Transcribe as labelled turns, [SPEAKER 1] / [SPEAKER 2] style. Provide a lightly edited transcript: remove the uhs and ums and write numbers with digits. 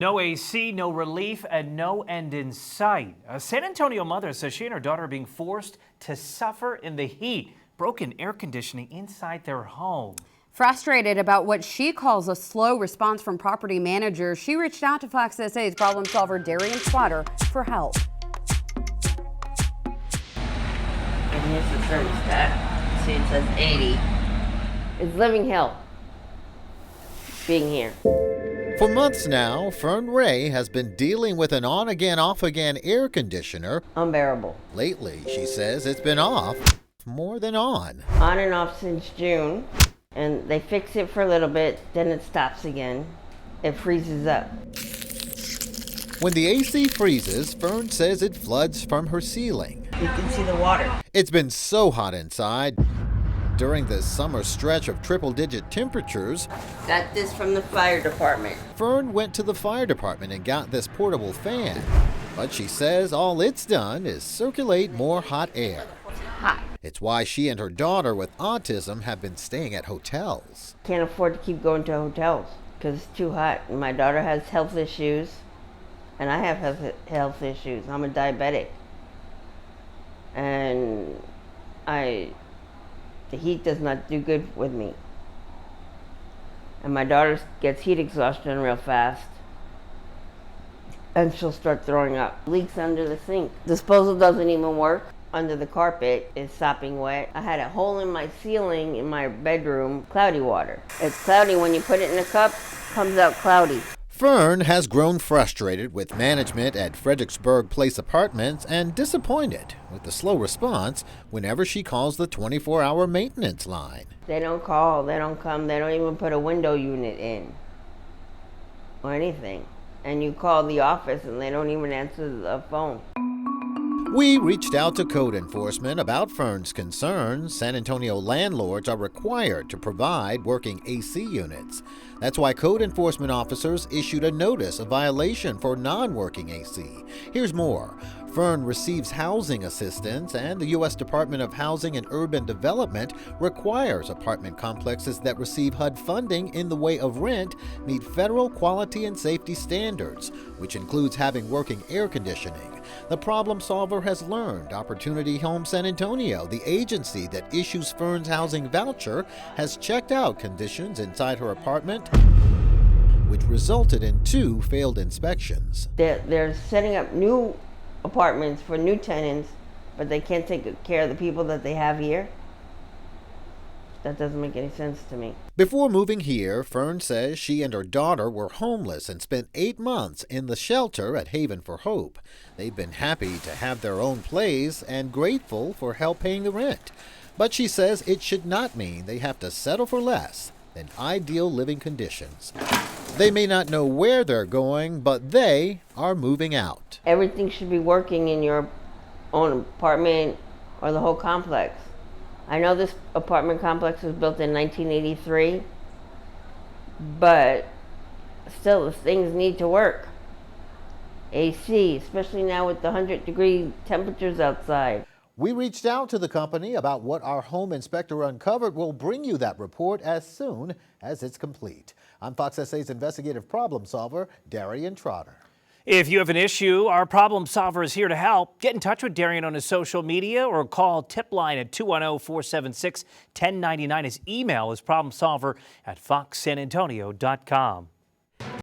[SPEAKER 1] No AC, no relief, and no end in sight. A San Antonio mother says she and her daughter are being forced to suffer in the heat. Broken air conditioning inside their home.
[SPEAKER 2] Frustrated about what she calls a slow response from property managers, she reached out to Fox SA's problem solver Darian Trotter for help.
[SPEAKER 3] And here's the thermostat. See, it says 80. It's living hell being here.
[SPEAKER 4] For months now, Fern Ray has been dealing with an on-again, off-again air conditioner.
[SPEAKER 3] Unbearable.
[SPEAKER 4] Lately, she says it's been off more than on.
[SPEAKER 3] On and off since June, and they fix it for a little bit, then it stops again. It freezes up.
[SPEAKER 4] When the AC freezes, Fern says it floods from her ceiling.
[SPEAKER 3] You can see the water.
[SPEAKER 4] It's been so hot inside. During this summer stretch of triple-digit temperatures,
[SPEAKER 3] Got this from the fire department.
[SPEAKER 4] Fern went to the fire department and got this portable fan. But she says all it's done is circulate more hot air.
[SPEAKER 3] It's hot.
[SPEAKER 4] It's why she and her daughter with autism have been staying at hotels.
[SPEAKER 3] Can't afford to keep going to hotels because it's too hot. And my daughter has health issues, and I have health issues. I'm a diabetic. And the heat does not do good with me. And my daughter gets heat exhaustion real fast. And she'll start throwing up. Leaks under the sink. Disposal doesn't even work. Under the carpet is sopping wet. I had a hole in my ceiling in my bedroom, cloudy water. It's cloudy when you put it in a cup, comes out cloudy.
[SPEAKER 4] Fern has grown frustrated with management at Fredericksburg Place Apartments and disappointed with the slow response whenever she calls the 24-hour maintenance line.
[SPEAKER 3] They don't call, they don't come, they don't even put a window unit in or anything. And you call the office and they don't even answer the phone.
[SPEAKER 4] We reached out to code enforcement about Fern's concerns. San Antonio landlords are required to provide working AC units. That's why code enforcement officers issued a notice of violation for non-working AC. Here's more. Fern receives housing assistance, and the U.S. Department of Housing and Urban Development requires apartment complexes that receive HUD funding in the way of rent meet federal quality and safety standards, which includes having working air conditioning. The problem solver has learned Opportunity Home San Antonio, the agency that issues Fern's housing voucher, has checked out conditions inside her apartment, which resulted in 2 failed inspections.
[SPEAKER 3] They're setting up new apartments for new tenants, but they can't take care of the people that they have here. That doesn't make any sense to me.
[SPEAKER 4] Before moving here, Fern says she and her daughter were homeless and spent 8 months in the shelter at Haven for Hope. They've been happy to have their own place and grateful for help paying the rent. But she says it should not mean they have to settle for less than ideal living conditions. They may not know where they're going, but they are moving out.
[SPEAKER 3] Everything should be working in your own apartment or the whole complex. I know this apartment complex was built in 1983, but still the things need to work. AC, especially now with the 100-degree temperatures outside.
[SPEAKER 4] We reached out to the company about what our home inspector uncovered. We'll bring you that report as soon as it's complete. I'm Fox SA's investigative problem solver, Darian Trotter.
[SPEAKER 1] If you have an issue, our problem solver is here to help. Get in touch with Darian on his social media or call tip line at 210-476-1099. His email is problemsolver@foxsanantonio.com.